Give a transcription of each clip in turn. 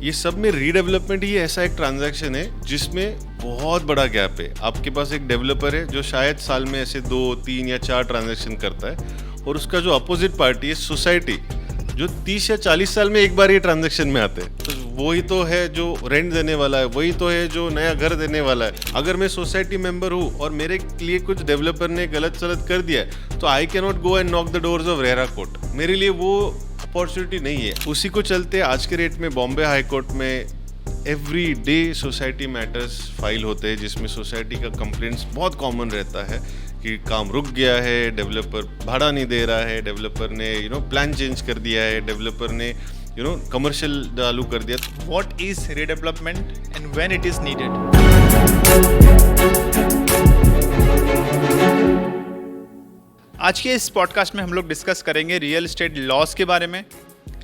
ये सब में रीडेवलपमेंट ही ऐसा एक ट्रांजैक्शन है जिसमें बहुत बड़ा गैप है। आपके पास एक डेवलपर है जो शायद साल में ऐसे 2, 3 या 4 ट्रांजैक्शन करता है, और उसका जो अपोजिट पार्टी है सोसाइटी, जो 30 या 40 साल में एक बार ये ट्रांजैक्शन में आते हैं। तो वही तो है जो रेंट देने वाला है, वही तो है जो नया घर देने वाला है। अगर मैं सोसाइटी मेंबर हूँ और मेरे लिए कुछ डेवलपर ने गलत सलत कर दिया है, तो I can not go and knock the doors of RERA court. मेरे लिए वो अपॉर्चुनिटी नहीं है। उसी को चलते आज के डेट में बॉम्बे हाई कोर्ट में every day society matters file होते हैं, जिसमें सोसाइटी का कंप्लेंट्स बहुत कॉमन रहता है कि काम रुक गया है, डेवलपर भाड़ा नहीं दे रहा है, डेवलपर ने प्लान चेंज कर दिया है, डेवलपर ने कमर्शियल चालू कर दिया। What is redevelopment and when it is needed? आज के इस पॉडकास्ट में हम लोग डिस्कस करेंगे रियल एस्टेट लॉस के बारे में,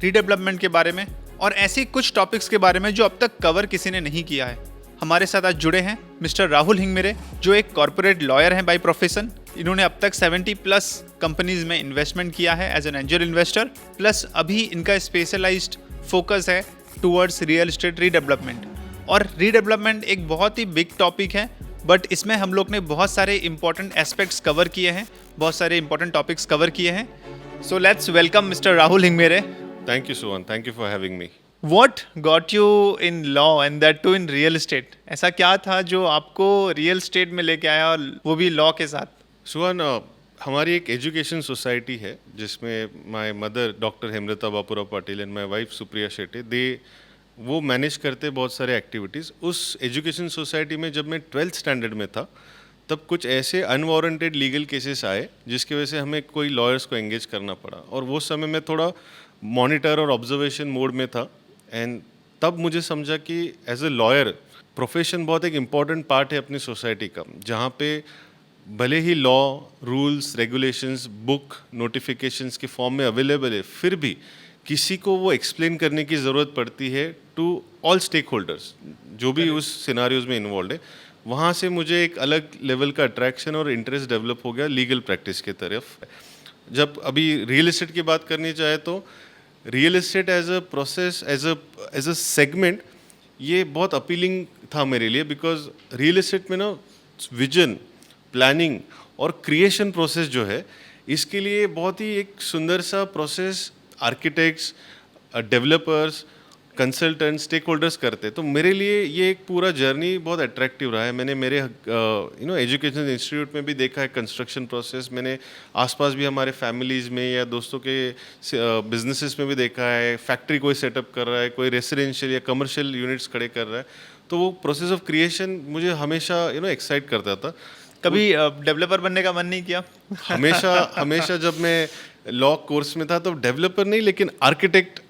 रीडेवलपमेंट के बारे में और ऐसे कुछ टॉपिक्स के बारे में जो अब तक कवर किसी ने नहीं किया है। हमारे साथ आज जुड़े हैं मिस्टर राहुल हिंगमिरे, जो एक कॉर्पोरेट लॉयर हैं बाय प्रोफेशन। इन्होंने अब तक 70+ कंपनीज में इन्वेस्टमेंट किया है as an angel investor, plus अभी इनका स्पेशलाइज्ड फोकस है टुवर्ड्स रियल एस्टेट रीडेवलपमेंट। और रीडेवलपमेंट एक बहुत ही बिग टॉपिक है, बट इसमें हम लोग ने बहुत सारे इंपॉर्टेंट एस्पेक्ट्स कवर किए हैं, बहुत सारे इंपॉर्टेंट टॉपिक्स कवर किए हैं। So let's welcome mister Rahul Hingmire. Thank you Suvan, thank you for having me. What got you in law and that too in real estate? ऐसा क्या था जो आपको रियल एस्टेट में लेके आया और वो भी लॉ के साथ? सुवन, हमारी एक एजुकेशन सोसाइटी है जिसमें my mother doctor Hemlata Bapurao Patil and my wife Supriya Shetty, वो मैनेज करते बहुत सारे एक्टिविटीज़। उस एजुकेशन सोसाइटी में जब मैं 12th स्टैंडर्ड में था, तब कुछ ऐसे अनवारंटेड लीगल केसेस आए जिसकी वजह से हमें कोई लॉयर्स को एंगेज करना पड़ा। और वो समय में थोड़ा मॉनिटर और ऑब्जर्वेशन मोड में था, एंड तब मुझे समझा कि एज ए लॉयर प्रोफेशन बहुत एक इम्पॉर्टेंट पार्ट है अपनी सोसाइटी का, जहाँ पे भले ही law, rules, regulations, book, notifications के फॉर्म में अवेलेबल है, फिर भी किसी को वो एक्सप्लेन करने की ज़रूरत पड़ती है टू ऑल स्टेक होल्डर्स जो भी उस सिनारियोज में इन्वॉल्व है। वहाँ से मुझे एक अलग लेवल का अट्रैक्शन और इंटरेस्ट डेवलप हो गया लीगल प्रैक्टिस की तरफ। जब अभी रियल एस्टेट की बात करनी चाहे तो real estate as a process, as a segment, ये बहुत अपीलिंग था मेरे लिए, बिकॉज रियल एस्टेट में ना विजन, प्लानिंग और क्रिएशन प्रोसेस जो है, इसके लिए बहुत ही एक सुंदर सा process architects, developers, consultant, stakeholders करते। तो मेरे लिए ये एक पूरा जर्नी बहुत अट्रैक्टिव रहा है। मैंने मेरे एजुकेशन इंस्टीट्यूट में भी देखा है कंस्ट्रक्शन प्रोसेस, मैंने आसपास भी हमारे फैमिलीज़ में या दोस्तों के बिजनेसेस में भी देखा है। फैक्ट्री कोई सेटअप कर रहा है, कोई रेसिडेंशियल या कमर्शियल यूनिट्स खड़े कर रहा है, तो वो प्रोसेस ऑफ क्रिएशन मुझे हमेशा एक्साइट करता था। कभी डेवलपर बनने का मन नहीं किया? हमेशा जब मैं लॉ कोर्स में था तो डेवलपर नहीं, लेकिन आर्किटेक्ट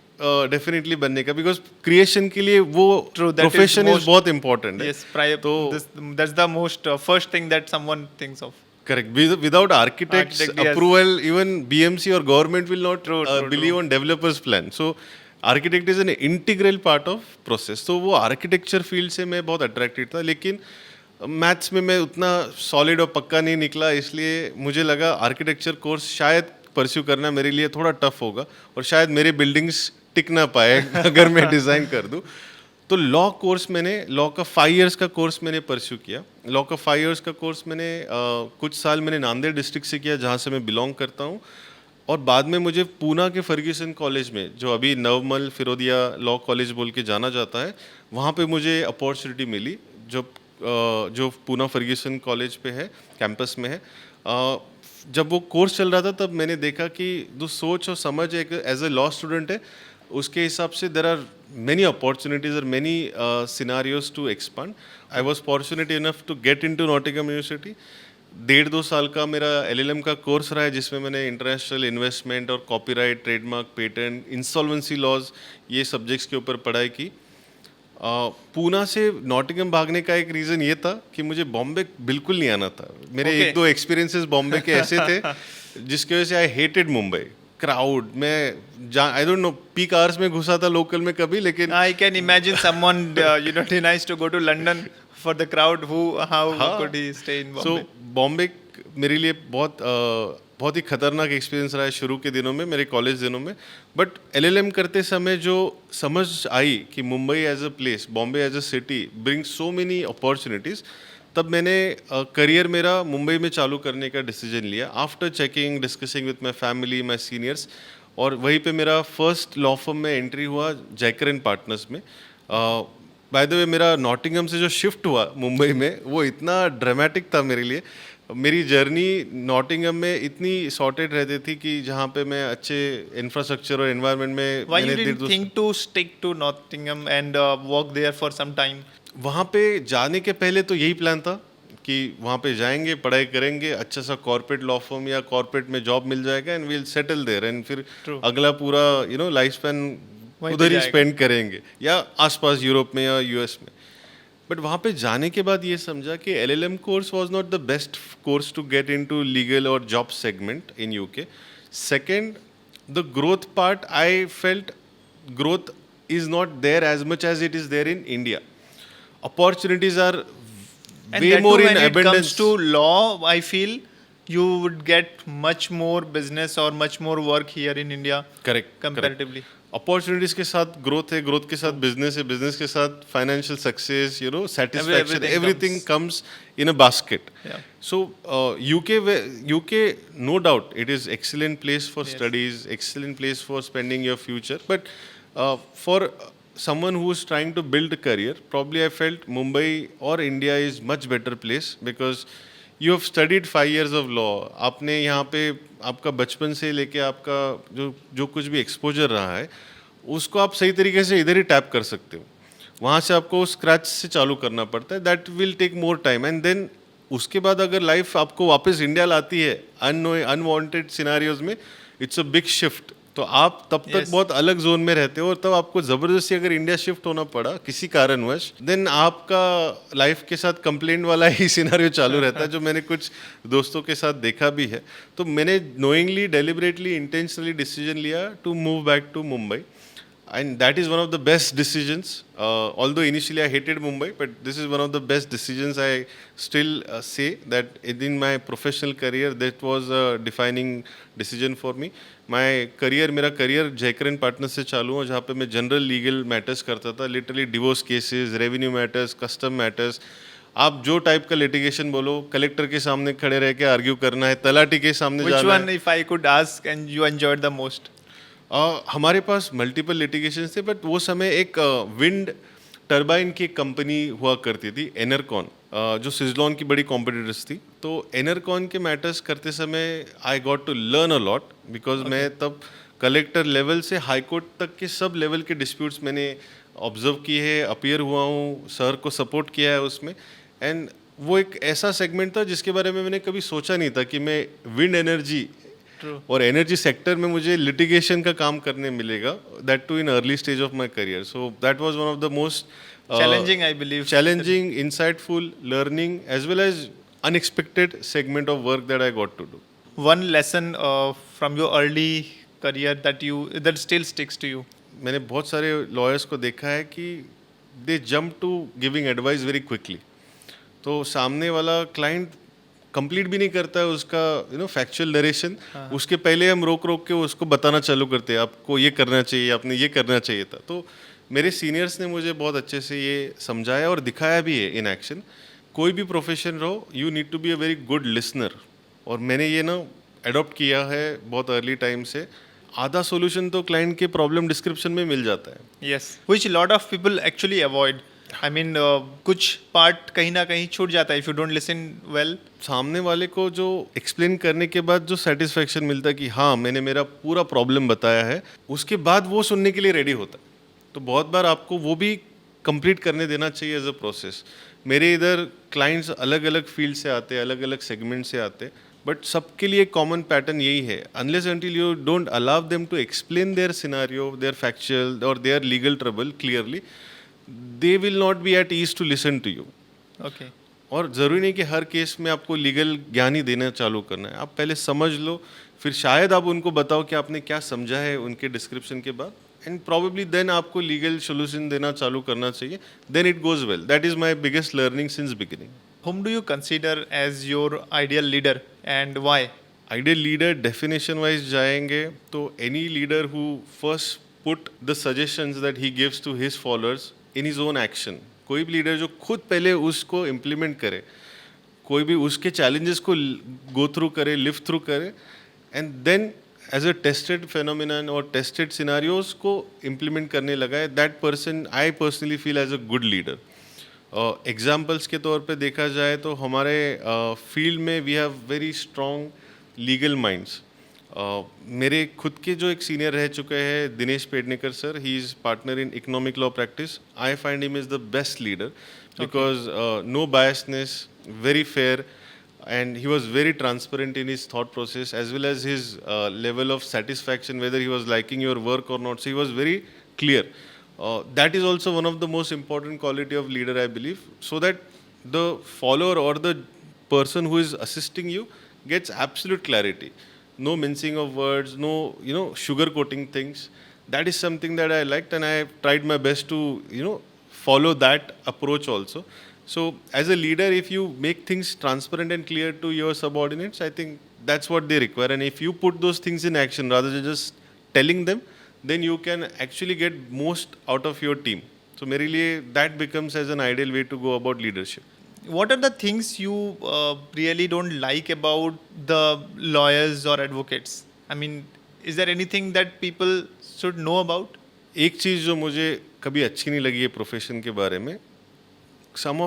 डेफिनेटली बनने का, बिकॉज क्रिएशन के लिए वो प्रोफेशन इज बहुत इम्पोर्टेंट है। तो that's the most first thing that someone thinks of. Correct, without architects approval, even BMC और government will not believe on developers plan. So architect is an integral part of process. तो वो architecture field से मैं बहुत attracted था, लेकिन maths में मैं उतना सॉलिड और पक्का नहीं निकला, इसलिए मुझे लगा आर्किटेक्चर कोर्स शायद परस्यू करना मेरे लिए थोड़ा टफ होगा और शायद मेरे बिल्डिंग्स टिक ना पाए अगर मैं डिज़ाइन कर दूं। तो लॉ का 5 इयर्स का कोर्स मैंने परस्यू किया। लॉ का 5 इयर्स का कोर्स मैंने कुछ साल मैंने नांदेड़ डिस्ट्रिक्ट से किया, जहाँ से मैं बिलोंग करता हूँ, और बाद में मुझे पूना के फर्ग्यूसन कॉलेज में, जो अभी नवमल फिरोदिया लॉ कॉलेज बोल के जाना जाता है, वहाँ पे मुझे अपॉर्चुनिटी मिली, जो पूना फर्ग्यूसन कॉलेज पे है, कैंपस में है। जब वो कोर्स चल रहा था तब मैंने देखा कि जो सोच और समझ एक एज ए लॉ स्टूडेंट है, उसके हिसाब से देयर आर मेनी अपॉर्चुनिटीज और many scenarios to expand. I was fortunate enough to get into Nottingham university. 1.5-2 साल का मेरा LLM का कोर्स रहा है, जिसमें मैंने इंटरनेशनल इन्वेस्टमेंट और copyright, trademark, patent, insolvency laws, ये सब्जेक्ट्स के ऊपर पढ़ाई की। पूना से नॉटिंघम भागने का एक रीज़न ये था कि मुझे बॉम्बे बिल्कुल नहीं आना था। मेरे 1-2 एक्सपीरियंसेस बॉम्बे के ऐसे थे जिसकी वजह से आई हेटेड मुंबई। क्राउड में I don't know, peak hours में घुसा था लोकल में कभी, लेकिन I can imagine someone denies to go to London for the crowd, how could he stay in Bombay. So Bombay मेरे लिए बहुत बहुत ही खतरनाक एक्सपीरियंस रहा है शुरू के दिनों में, मेरे कॉलेज दिनों में। बट एलएलएम करते समय जो समझ आई कि Mumbai as a place, Bombay as a city bring so many opportunities, तब मैंने करियर मेरा मुंबई में चालू करने का डिसीजन लिया after checking, discussing with my family, my seniors. और वहीं पे मेरा फर्स्ट लॉ फर्म में एंट्री हुआ, जैकर एंड पार्टनर्स में। बाय द वे, मेरा नॉटिंघम से जो शिफ्ट हुआ मुंबई में, वो इतना ड्रामेटिक था मेरे लिए। मेरी जर्नी नॉटिंघम में इतनी सॉर्टेड रहती थी कि जहाँ पे मैं अच्छे इंफ्रास्ट्रक्चर और एनवायरनमेंट में Why you मैंने didn't think to stick to Nottingham and work there for some time? वहाँ पे जाने के पहले तो यही प्लान था कि वहाँ पे जाएंगे, पढ़ाई करेंगे, अच्छा सा कॉर्पोरेट लॉ फर्म या कॉर्पोरेट में जॉब मिल जाएगा and will settle there, and फिर True. अगला पूरा लाइफ स्पैन वहीं पे उधर ही जाएगा। स्पेंड करेंगे या आसपास यूरोप में या यूएस में। बट वहाँ पे जाने के बाद ये समझा कि LLM course was not the best course to get into legal और job segment in UK. Second, the growth part, I felt growth is not there as much as it is there in India. Opportunities are And way that more too, in when it abundance. comes to law, I feel you would get much more business or much more work here in India Correct. comparatively. Opportunities के साथ growth है, growth के साथ business है, business के साथ financial success, satisfaction, Everything everything comes. Comes in a basket. Yeah. So UK, no doubt, it is excellent place for Yes. studies, excellent place for spending your future. But for someone who is trying to build a career, probably I felt Mumbai or India is much better place because you have studied 5 years of law. आपने यहाँ पे आपका बचपन से लेके आपका जो कुछ भी एक्सपोजर रहा है, उसको आप सही तरीके से इधर ही टैप कर सकते हो. वहाँ से आपको स्क्रैच से चालू करना पड़ता है. That will take more time, and then उसके बाद अगर लाइफ आपको वापस इंडिया लाती है अनवांटेड सिनारियोज में, इट्स अ बिग शिफ्ट. तो आप तब तक Yes. बहुत अलग जोन में रहते हो, और तब आपको ज़बरदस्ती अगर इंडिया शिफ्ट होना पड़ा किसी कारणवश, देन आपका लाइफ के साथ कंप्लेंट वाला ही सिनारियो चालू रहता है, जो मैंने कुछ दोस्तों के साथ देखा भी है. तो मैंने नोइंगली, डेलिबरेटली, इंटेंशनली डिसीजन लिया to move back to Mumbai. And that is one of the best decisions. Although initially I hated Mumbai, but this is one of the best decisions. I still say that in my professional career, that was a defining decision for me. My career, मेरा career जैकर and partners से चालू हुआ, जहाँ पे मैं general legal matters करता था, literally divorce cases, revenue matters, custom matters. आप जो टाइप का लिटिगेशन बोलो, कलेक्टर के सामने खड़े रह के आर्ग्यू करना है, तलाटी के सामने Which जाना one, है. if I could ask, and you enjoyed the most? हमारे पास मल्टीपल लिटिगेशन थे, बट वो समय एक विंड टरबाइन की कंपनी हुआ करती थी, एनरकॉन, जो सिजलॉन की बड़ी कॉम्पिटिटर्स थी. तो एनरकॉन के मैटर्स करते समय I got to learn a lot, because मैं तब कलेक्टर लेवल से हाई कोर्ट तक के सब लेवल के डिस्प्यूट्स मैंने ऑब्जर्व किए हैं, अपीयर हुआ हूँ, सर को सपोर्ट किया है उसमें. एंड वो एक ऐसा सेगमेंट था जिसके बारे में मैंने कभी सोचा नहीं था कि मैं विंड एनर्जी और एनर्जी सेक्टर में मुझे लिटिगेशन का काम करने मिलेगा, that too in early stage of my career. So that was one of the most Challenging, I believe. challenging, insightful, learning, as well as unexpected segment of work that I got to do. One lesson from your early career that still sticks to you. मैंने बहुत सारे lawyers को देखा है कि they jump to giving advice very quickly. तो सामने वाला क्लाइंट कंप्लीट भी नहीं करता है उसका फैक्चुअल नरेशन, उसके पहले हम रोक रोक के उसको बताना चालू करते हैं, आपको ये करना चाहिए, आपने ये करना चाहिए था. तो मेरे सीनियर्स ने मुझे बहुत अच्छे से ये समझाया और दिखाया भी है इन एक्शन. कोई भी प्रोफेशन रहो, you need to be a very good listener. और मैंने ये अडॉप्ट किया है बहुत अर्ली टाइम से. आधा सॉल्यूशन तो क्लाइंट के प्रॉब्लम डिस्क्रिप्शन में मिल जाता है. Yes, which a lot of people actually avoid. I mean, कुछ पार्ट कहीं ना कहीं छूट जाता है if you don't listen well. सामने वाले को जो एक्सप्लेन करने के बाद जो सेटिस्फेक्शन मिलता है कि हाँ मैंने मेरा पूरा प्रॉब्लम बताया है, उसके बाद वो सुनने के लिए रेडी होता है. तो बहुत बार आपको वो भी कंप्लीट करने देना चाहिए एज अ प्रोसेस. मेरे इधर क्लाइंट्स अलग अलग फील्ड से आते हैं, अलग अलग सेगमेंट से आते हैं, बट सबके लिए कॉमन पैटर्न यही है. Unless until you don't allow them to explain their scenario, their factual और their legal trouble clearly, they will not be at ease to listen to you. Okay. और ज़रूरी नहीं कि हर केस में आपको लीगल ज्ञान ही देना चालू करना है. आप पहले समझ लो, फिर शायद आप उनको बताओ कि आपने क्या समझा है उनके डिस्क्रिप्शन के बाद, एंड प्रॉबेबली देन आपको लीगल सोल्यूशन देना चालू करना चाहिए. Then it goes well. That is my biggest learning since beginning. Whom do you consider as your ideal leader and why? Ideal leader definition wise जाएंगे तो any leader who first put the suggestions that he gives to his followers in his own action. कोई भी leader जो खुद पहले उसको implement करे, कोई भी उसके चैलेंजेस को गो थ्रू करे, लिव थ्रू करे, and then as a tested phenomenon और टेस्टेड सिनारियोज को इम्प्लीमेंट करने लगा है, that person I personally feel as a good leader. Examples के तौर पे देखा जाए तो हमारे फील्ड में we have very strong legal minds. मेरे खुद के जो एक सीनियर रह चुके हैं Dinesh Pednekar sir, he is partner in Economic Law Practice. I find him is the best leader because no biasness, very fair, and he was very transparent in his thought process as well as his level of satisfaction, whether he was liking your work or not. So he was very clear. That is also one of the most important quality of leader, I believe, so that the follower or the person who is assisting you gets absolute clarity. No mincing of words, no sugar coating things. That is something that I liked, and I tried my best to follow that approach also. So as a leader, if you make things transparent and clear to your subordinates, I think that's what they require. And if you put those things in action rather than just telling them, then you can actually get most out of your team. So मेरे लिए that becomes as an ideal way to go about leadership. What are the things you really don't like about the lawyers or advocates? I mean, is there anything that people should know about? एक चीज़ जो मुझे कभी अच्छी नहीं लगी है profession के बारे में, some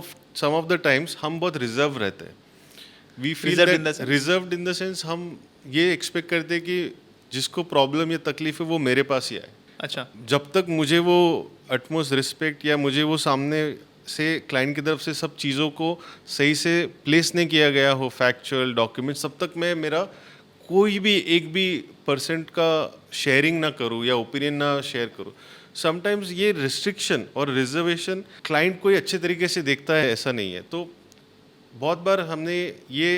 of the times हम बहुत रिजर्व रहते हैं. We feel reserved in the sense हम ये एक्सपेक्ट करते हैं कि जिसको प्रॉब्लम या तकलीफ है वो मेरे पास ही आए. अच्छा. जब तक मुझे वो अटमोस्ट रिस्पेक्ट या मुझे वो सामने से क्लाइंट की तरफ से सब चीज़ों को सही से प्लेस नहीं किया गया हो, फैक्चुअल डॉक्यूमेंट, तब तक मैं मेरा कोई भी एक भी % का शेयरिंग ना करूँ या ओपिनियन ना शेयर करूँ. समटाइम्स ये रिस्ट्रिक्शन और रिजर्वेशन क्लाइंट कोई अच्छे तरीके से देखता है ऐसा नहीं है. तो बहुत बार हमने ये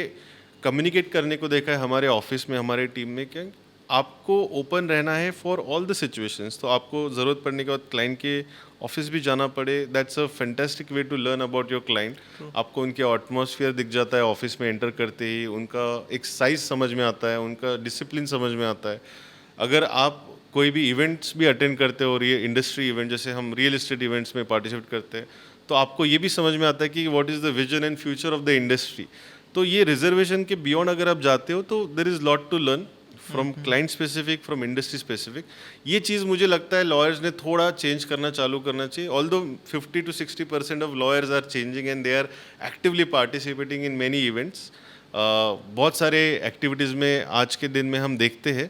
कम्युनिकेट करने को देखा है हमारे ऑफिस में, हमारे टीम में, कि आपको ओपन रहना है फॉर ऑल द सिचुएशंस. तो आपको ज़रूरत पड़ने के बाद क्लाइंट के ऑफिस भी जाना पड़े, that's a fantastic way to learn about your client. आपको उनके एटमॉस्फेयर दिख जाता है ऑफिस में एंटर करते ही, उनका एक साइज समझ में आता है, उनका डिसिप्लिन समझ में आता है. अगर आप कोई भी इवेंट्स भी अटेंड करते हो, और ये इंडस्ट्री इवेंट जैसे हम रियल एस्टेट इवेंट्स में पार्टिसिपेट करते हैं, तो आपको ये भी समझ में आता है कि what is the vision and future of the industry. तो ये रिजर्वेशन के बियॉन्ड अगर आप जाते हो तो there is lot to learn from client specific, from industry specific. ये चीज़ मुझे लगता है लॉयर्स ने थोड़ा चेंज करना चालू करना चाहिए. Although 50 to 60% of lawyers are changing and they are actively participating in many events. बहुत सारे एक्टिविटीज़ में आज के दिन में हम देखते हैं.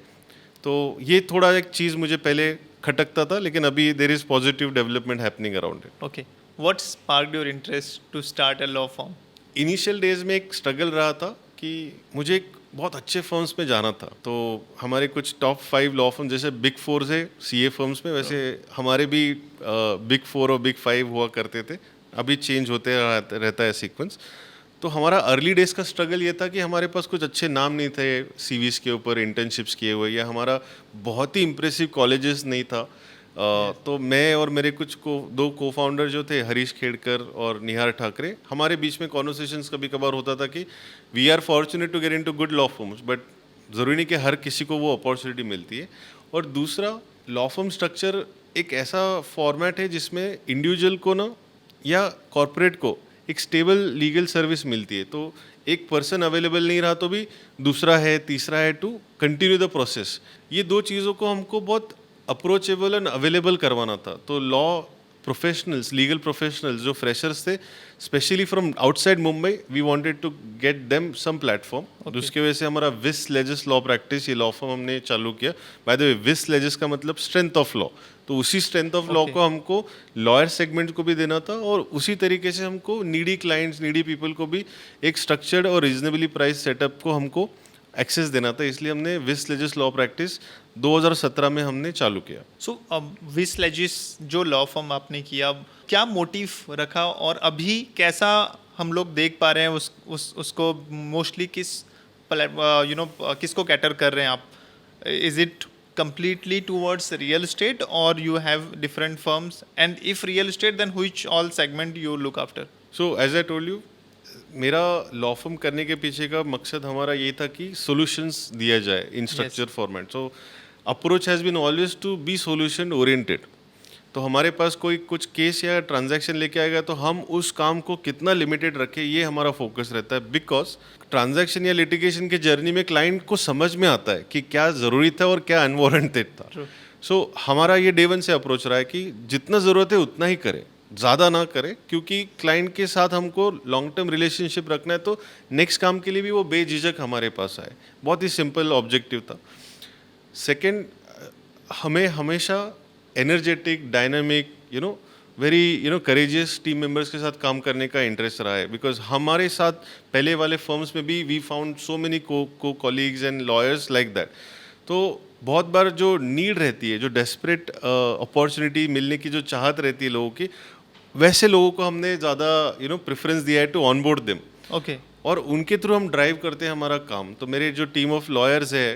तो ये थोड़ा एक चीज़ मुझे पहले खटकता था, लेकिन अभी there is positive development happening around it. Okay. What sparked your interest to start a law firm? Initial days में एक स्ट्रगल रहा था कि मुझे एक बहुत अच्छे फर्म्स में जाना था. तो हमारे कुछ टॉप 5 लॉ फर्म जैसे बिग 4 है सीए फर्म्स में, वैसे हमारे भी बिग 4 और बिग 5 हुआ करते थे. अभी चेंज होते रहता है सीक्वेंस. तो हमारा अर्ली डेज का स्ट्रगल ये था कि हमारे पास कुछ अच्छे नाम नहीं थे सीवीज़ के ऊपर इंटर्नशिप्स किए हुए, या हमारा बहुत ही इम्प्रेसिव कॉलेजेस नहीं था. तो मैं और मेरे कुछ 2 को-फाउंडर जो थे, हरीश खेड़कर और निहार ठाकरे, हमारे बीच में कॉन्वर्सेशंस कभी कभार होता था कि we are fortunate to get into good law firms, but ज़रूरी नहीं कि हर किसी को वो अपॉर्चुनिटी मिलती है. और दूसरा, लॉ फर्म स्ट्रक्चर एक ऐसा फॉर्मेट है जिसमें इंडिविजुअल को ना या कॉरपोरेट को एक स्टेबल लीगल सर्विस मिलती है. तो एक पर्सन अवेलेबल नहीं रहा तो भी दूसरा है, तीसरा है टू कंटिन्यू द प्रोसेस. ये 2 चीज़ों को हमको बहुत अप्रोचेबल एंड अवेलेबल करवाना था. तो लॉ प्रोफेशनल्स, लीगल प्रोफेशनल्स जो फ्रेशर्स थे, specially from outside Mumbai, we wanted to get them some platform. जिसकी वजह से हमारा विस लेजिस लॉ प्रैक्टिस, ये लॉ फर्म हमने चालू किया. बाय द वे, विस लेजिस का मतलब स्ट्रेंथ ऑफ लॉ. तो उसी स्ट्रेंथ ऑफ लॉ को हमको लॉयर सेगमेंट को भी देना था, और उसी तरीके से हमको नीडी क्लाइंट्स, नीडी पीपल को भी एक स्ट्रक्चर्ड और रीजनेबली प्राइस सेटअप को हमको एक्सेस देना था. इसलिए हमने विस लेजिस लॉ प्रैक्टिस 2017 में हमने चालू किया. सो विस लेजिस जो लॉ फर्म आपने किया, क्या मोटिव रखा, और अभी कैसा हम लोग देख पा रहे हैं उसको मोस्टली किसको कैटर कर रहे हैं आप? Is it completely towards real estate, or you have different firms, and if real estate, then which all segment you look after? So as I told you, मेरा लॉ फर्म करने के पीछे का मकसद हमारा ये था कि सॉल्यूशंस दिया जाए in structure format. So approach has been always to be solution oriented. तो हमारे पास कोई कुछ केस या ट्रांजैक्शन लेके आएगा तो हम उस काम को कितना लिमिटेड रखें, ये हमारा फोकस रहता है. बिकॉज ट्रांजैक्शन या लिटिगेशन के जर्नी में क्लाइंट को समझ में आता है कि क्या ज़रूरी था और क्या अनवारंटेड था. सो हमारा ये डे वन से अप्रोच रहा है कि जितना ज़रूरत है उतना ही करें, ज़्यादा ना करें, क्योंकि क्लाइंट के साथ हमको लॉन्ग टर्म रिलेशनशिप रखना है. तो नेक्स्ट काम के लिए भी वो बेझिझक हमारे पास आए. बहुत ही सिंपल ऑब्जेक्टिव था. सेकेंड, हमें हमेशा energetic, dynamic, very courageous team members के साथ काम करने का इंटरेस्ट रहा है. बिकॉज हमारे साथ पहले वाले फर्म्स में भी वी फाउंड सो मेनी को colleagues and lawyers like that. तो बहुत बार जो नीड रहती है, जो डेस्परेट अपॉर्चुनिटी मिलने की जो चाहत रहती है लोगों की, वैसे लोगों को हमने ज़्यादा प्रेफरेंस दिया है टू ऑनबोर्ड देम. ओके. और उनके थ्रू हम ड्राइव करते हैं हमारा काम. तो मेरे जो टीम ऑफ लॉयर्स है,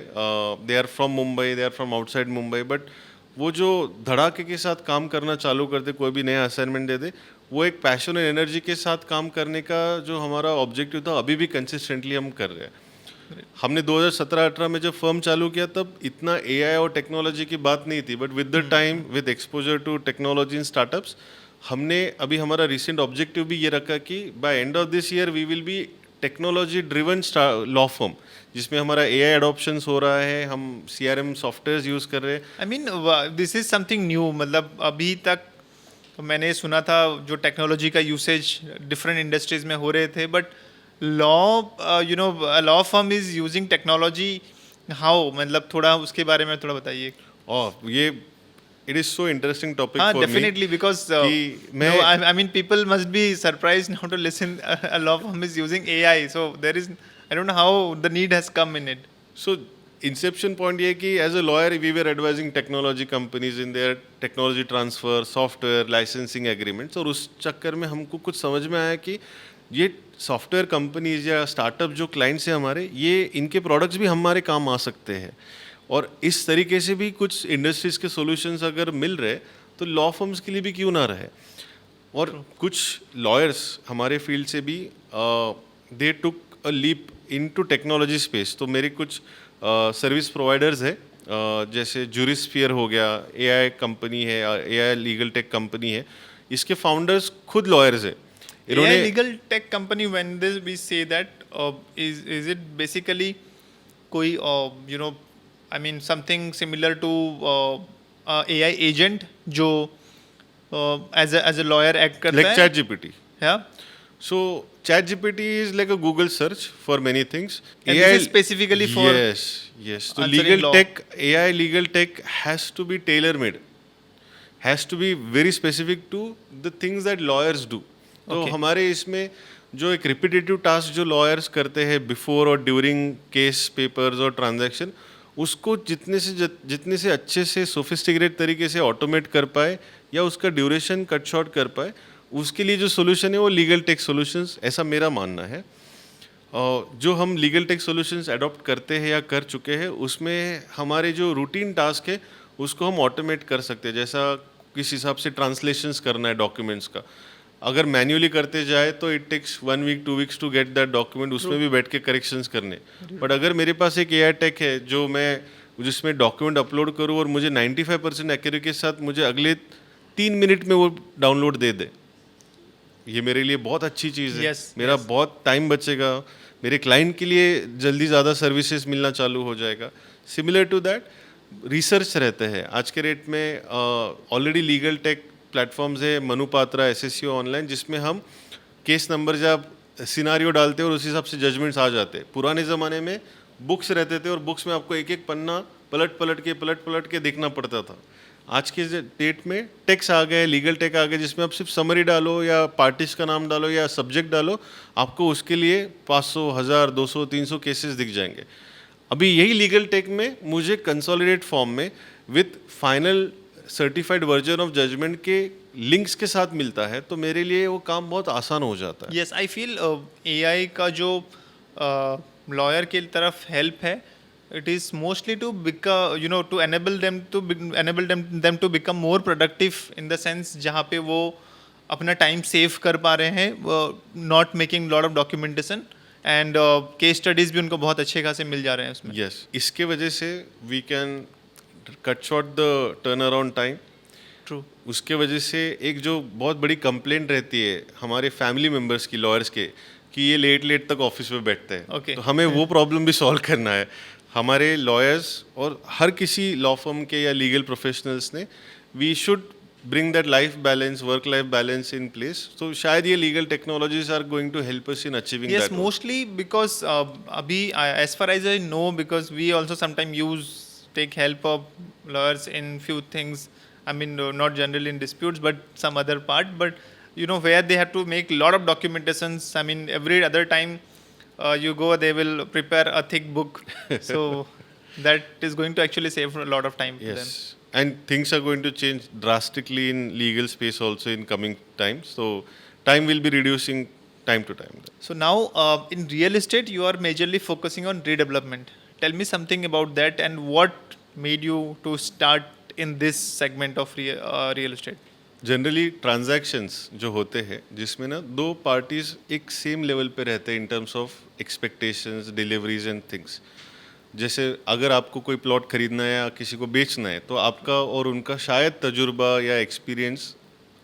they are from Mumbai, they are from outside Mumbai, but वो जो धड़ाके के साथ काम करना चालू करते, कोई भी नया असाइनमेंट दे दे, वो एक पैशन और एनर्जी के साथ काम करने का जो हमारा ऑब्जेक्टिव था, अभी भी कंसिस्टेंटली हम कर रहे हैं. हमने 2017-18 में जब फर्म चालू किया तब इतना एआई और टेक्नोलॉजी की बात नहीं थी. But with the time, with exposure to technology in startups, हमने अभी हमारा रिसेंट ऑब्जेक्टिव भी ये रखा कि by end of this year we will be technology driven law firm, जिसमें हमारा एआई एडॉप्शंस हो रहा है, हम सीआरएम सॉफ्टवेयर्स यूज़ कर रहे हैं. I mean this is something new. मतलब अभी तक मैंने सुना था जो टेक्नोलॉजी का यूसेज डिफरेंट इंडस्ट्रीज में हो रहे थे, but law firm is using technology how, मतलब थोड़ा उसके बारे में थोड़ा बताइए. ये it is so interesting topic हाँ, for me. definitely, because I mean people must be surprised now to listen a law firm is using AI. So there is, I don't know how the need has come in it. So inception point ये है कि as a lawyer we were advising technology companies in their technology transfer, software licensing agreements. और उस चक्कर में हमको कुछ समझ में आया कि ये सॉफ्टवेयर कंपनीज या स्टार्टअप जो क्लाइंट्स हैं हमारे, ये इनके प्रोडक्ट्स भी हमारे काम आ सकते हैं. और इस तरीके से भी कुछ इंडस्ट्रीज के सॉल्यूशंस अगर मिल रहे तो लॉ फर्म्स के लिए भी क्यों ना रहे. और कुछ लॉयर्स हमारे फील्ड से भी they took a leap into technology space. तो मेरे कुछ सर्विस प्रोवाइडर्स है, जैसे जूरिस्फियर हो गया, एआई कंपनी है, एआई लीगल टेक कंपनी है, इसके फाउंडर्स खुद लॉयर्स है. AI legal tech company, when this we say that, is it basically कोई I mean something similar to AI agent जो as a lawyer act करता like है? ChatGPT. Yeah. So ChatGPT is like a Google search for many things. And this is specifically for yes. So answering legal law. tech, AI legal tech has to be tailor made, has to be very specific to the things that lawyers do. तो Okay. हमारे इसमें जो एक repetitive task जो lawyers करते हैं before और during case papers और ट्रांजैक्शन, उसको जितने से अच्छे से सोफिस्टिकेटेड तरीके से ऑटोमेट कर पाए या उसका ड्यूरेशन कट शॉर्ट कर पाए, उसके लिए जो सोल्यूशन है वो लीगल टेक सॉल्यूशंस, ऐसा मेरा मानना है. जो हम लीगल टेक सॉल्यूशंस अडॉप्ट करते हैं या कर चुके हैं, उसमें हमारे जो रूटीन टास्क है उसको हम ऑटोमेट कर सकते हैं. जैसा किस हिसाब से ट्रांसलेशंस करना है डॉक्यूमेंट्स का, अगर मैन्युअली करते जाए तो it takes 1 week 2 weeks to get that document, उसमें भी बैठ के करेक्शंस करने. बट अगर मेरे पास एक एआई टेक है जिसमें डॉक्यूमेंट अपलोड करूँ और मुझे 95% एक्यूरेसी के साथ मुझे अगले 3 मिनट में वो डाउनलोड दे दे, ये मेरे लिए बहुत अच्छी चीज़ है. Yes, मेरा yes. बहुत टाइम बचेगा, मेरे क्लाइंट के लिए जल्दी ज़्यादा सर्विसेज मिलना चालू हो जाएगा. सिमिलर टू दैट रिसर्च रहते हैं आज के रेट में. ऑलरेडी लीगल टेक प्लेटफॉर्म्स है, मनुपात्रा, एसएससीओ ऑनलाइन, जिसमें हम केस नंबर जब सिनारियो डालते हैं और उस हिसाब से जजमेंट्स आ जाते हैं. पुराने ज़माने में बुक्स रहते थे और बुक्स में आपको एक एक पन्ना पलट के देखना पड़ता था. आज के डेट में टेक्स आ गए, लीगल टेक आ गए, जिसमें आप सिर्फ समरी डालो या पार्टिस का नाम डालो या सब्जेक्ट डालो, आपको उसके लिए 500, 1000, 200, 300 केसेस दिख जाएंगे. अभी यही लीगल टेक में मुझे कंसोलिडेट फॉर्म में with final certified version of judgment के लिंक्स के साथ मिलता है, तो मेरे लिए वो काम बहुत आसान हो जाता है. यस, आई फील AI का जो लॉयर की तरफ हेल्प है, it is mostly to to enable them to become more productive in the sense जहाँ पे वो अपना टाइम सेव कर पा रहे हैं, not making lot of documentation, and case studies भी उनको बहुत अच्छे खासे मिल जा रहे हैं उसमें. यस, इसके वजह से we can cut short the turnaround time. True. उसके वजह से एक जो बहुत बड़ी कंप्लेंट रहती है हमारे फैमिली मेम्बर्स की, लॉयर्स के, कि ये लेट लेट तक ऑफिस में बैठते हैं. Okay. तो हमें वो प्रॉब्लम भी सॉल्व करना है. हमारे लॉयर्स और हर किसी लॉ फर्म के या लीगल प्रोफेशनल्स ने, we should bring that life balance, work life balance in place. तो शायद ये legal technologies are going to help us in achieving Yes, that. mostly because abhi, as far as I know, because we also sometimes take help of lawyers in few things. I mean, not generally in disputes, but some other part. But where they have to make lot of documentations. I mean, every other time you go, they will prepare a thick book. So that is going to actually save a lot of time for them. Yes, and things are going to change drastically in legal space also in coming times. So time will be reducing time to time. So now, in real estate, you are majorly focusing on redevelopment. Tell me something about that, and what made you to start in this segment of real estate? Generally transactions जो होते हैं जिसमें ना दो parties एक same level पे रहते हैं in terms of expectations, deliveries and things. जैसे अगर आपको कोई प्लॉट खरीदना है या किसी को बेचना है, तो आपका और उनका शायद तजुर्बा या experience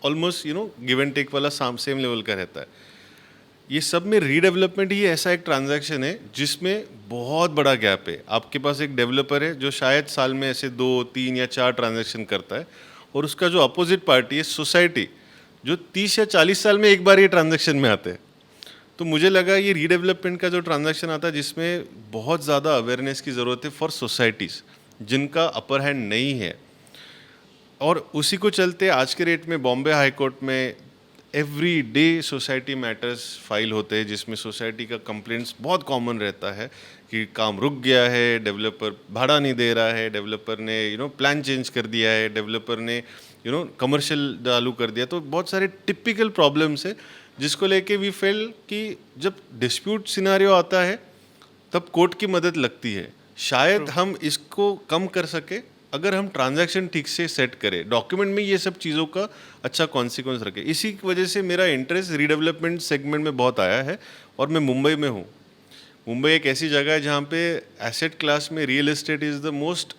almost give and take वाला सेम लेवल का रहता है. ये सब में रीडेवलपमेंट ही ऐसा एक ट्रांजैक्शन है जिसमें बहुत बड़ा गैप है. आपके पास एक डेवलपर है जो शायद साल में ऐसे 2, 3 या 4 ट्रांजैक्शन करता है, और उसका जो अपोजिट पार्टी है सोसाइटी, जो 30 या 40 साल में एक बार ये ट्रांजैक्शन में आते हैं. तो मुझे लगा ये रीडेवलपमेंट का जो ट्रांजैक्शन आता है जिसमें बहुत ज़्यादा अवेयरनेस की ज़रूरत है फॉर सोसाइटीज़ जिनका अपर हैंड नहीं है. और उसी को चलते आज के रेट में बॉम्बे हाई कोर्ट में every day society matters file होते हैं, जिसमें सोसाइटी का कंप्लेंट्स बहुत कॉमन रहता है कि काम रुक गया है, डेवलपर भाड़ा नहीं दे रहा है, डेवलपर ने प्लान चेंज कर दिया है, डेवलपर ने कमर्शियल चालू कर दिया. तो बहुत सारे टिपिकल प्रॉब्लम्स है जिसको लेके वी फेल कि जब डिस्प्यूट सिनारियो आता है तब कोर्ट की मदद लगती है. शायद हम इसको कम कर सके अगर हम ट्रांजैक्शन ठीक से सेट करें, डॉक्यूमेंट में ये सब चीज़ों का अच्छा कॉन्सिक्वेंस रखें. इसी की वजह से मेरा इंटरेस्ट रीडेवलपमेंट सेगमेंट में बहुत आया है. और मैं मुंबई में हूँ. मुंबई एक ऐसी जगह है जहाँ पे एसेट क्लास में real estate is the most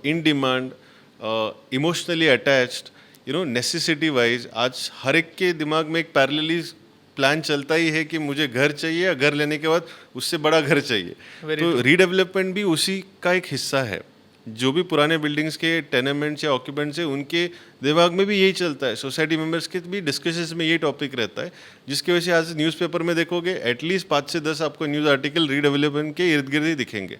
in demand, emotionally attached, necessity wise. आज हर एक के दिमाग में एक पैरेलली प्लान चलता ही है कि मुझे घर चाहिए, या घर लेने के बाद उससे बड़ा घर चाहिए. तो रीडेवलपमेंट भी उसी का एक हिस्सा है. जो भी पुराने बिल्डिंग्स के टेनेमेंट्स या ऑक्यूपेंट्स हैं उनके दिमाग में भी यही चलता है. सोसाइटी मेंबर्स के भी डिस्कशंस में ये टॉपिक रहता है, जिसकी वजह से आज न्यूज़पेपर में देखोगे एटलीस्ट 5 से 10 आपको न्यूज़ आर्टिकल रीडेवलपमेंट के इर्द गिर्द ही दिखेंगे.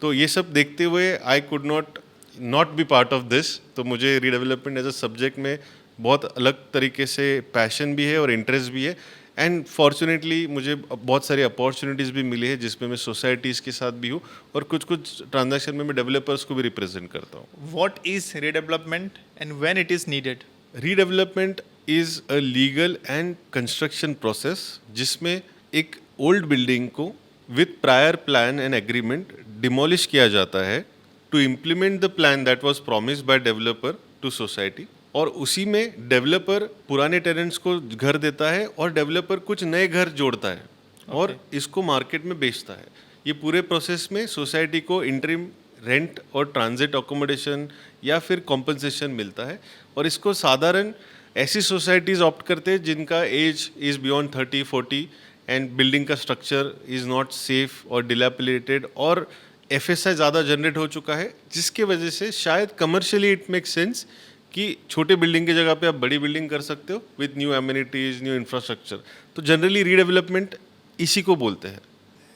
तो ये सब देखते हुए I could not be part of this. तो मुझे रीडेवलपमेंट एज अ सब्जेक्ट में बहुत अलग तरीके से पैशन भी है और इंटरेस्ट भी है. एंड फॉर्चुनेटली मुझे बहुत सारी अपॉर्चुनिटीज़ भी मिली है जिसमें मैं सोसाइटीज़ के साथ भी हूँ, और कुछ ट्रांजैक्शन में मैं डेवलपर्स को भी रिप्रेजेंट करता हूँ. What is redevelopment and when it is needed? Redevelopment is a legal and construction process जिसमें एक ओल्ड बिल्डिंग को with prior plan and agreement demolish किया जाता है to implement the plan that was promised by developer to society. और उसी में developer पुराने टेनेंट्स को घर देता है और डेवलपर कुछ नए घर जोड़ता है और इसको मार्केट में बेचता है. ये पूरे प्रोसेस में सोसाइटी को इंटरिम रेंट और ट्रांजिट अकोमोडेशन या फिर कॉम्पनसेशन मिलता है. और इसको साधारण ऐसी सोसाइटीज़ ऑप्ट करते हैं जिनका age is beyond 30-40 and building का स्ट्रक्चर इज़ नॉट सेफ और डिलैपिलेटेड, और FSI ज़्यादा जनरेट हो चुका है, जिसके वजह से शायद कमर्शियली इट मेक सेंस कि छोटे बिल्डिंग की जगह पे आप बड़ी बिल्डिंग कर सकते हो with new amenities, new infrastructure. तो जनरली रीडेवलपमेंट इसी को बोलते हैं.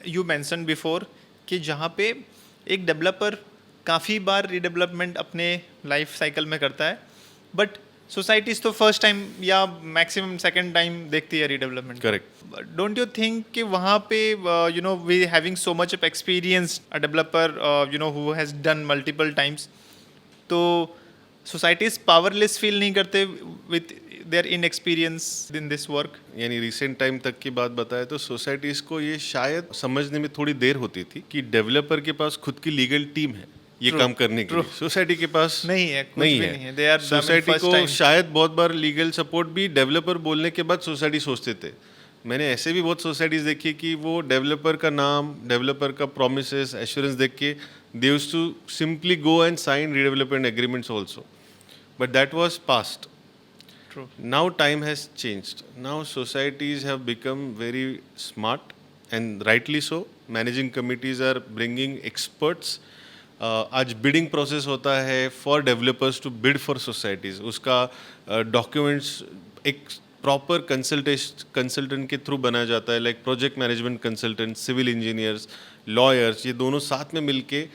यू मेंशन बिफोर कि जहाँ पे एक डेवलपर काफ़ी बार रीडेवलपमेंट अपने लाइफ साइकिल में करता है, बट सोसाइटीज़ तो फर्स्ट टाइम या मैक्सिमम सेकंड टाइम देखती है redevelopment. Correct. Don't you think कि वहाँ पे we having so much of experience a developer who has done multiple times, तो सोसाइटीज पावरलेस फील नहीं करते with their inexperience in this work? यानी रिसेंट टाइम तक की बात बताए तो सोसाइटीज़ को ये शायद समझने में थोड़ी देर होती थी कि डेवलपर के पास खुद की लीगल टीम है ये True, काम करने के लिए सोसाइटी के पास नहीं है, कुछ भी नहीं है। They are, I mean, society first को time. शायद बहुत बार लीगल सपोर्ट भी डेवलपर बोलने के बाद सोसाइटी सोचते थे। मैंने ऐसे भी बहुत सोसाइटीज देखी कि वो डेवलपर का नाम, डेवलपर का प्रोमिसेस, एश्योरेंस देख के they used to simply go and sign redevelopment agreements also, but that was past. True. Now time has changed. Now societies have become very smart and rightly so. Managing committees are bringing experts. आज bidding process होता है for developers to bid for societies. उसका documents एक proper consultant के through बनाया जाता है, like project management consultant, civil engineers, lawyers, ये दोनों साथ में मिलके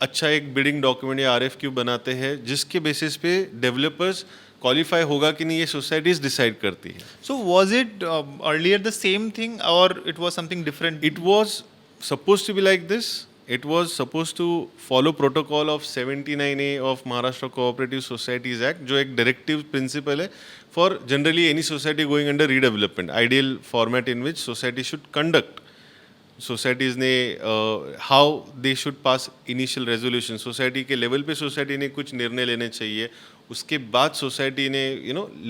अच्छा एक बिडिंग डॉक्यूमेंट या RFQ बनाते हैं, जिसके बेसिस पे डेवलपर्स क्वालिफाई होगा कि नहीं ये सोसाइटीज डिसाइड करती है. So was it earlier the same thing or it was something different? It was supposed to be like this. It was supposed to follow protocol of 79A of Maharashtra Cooperative Societies Act, जो एक directive principle है for generally any society going under redevelopment, ideal format in which society should conduct. Societies ने how they should pass initial resolution, society के level पे society ने कुछ निर्णय लेने चाहिए, उसके बाद सोसाइटी ने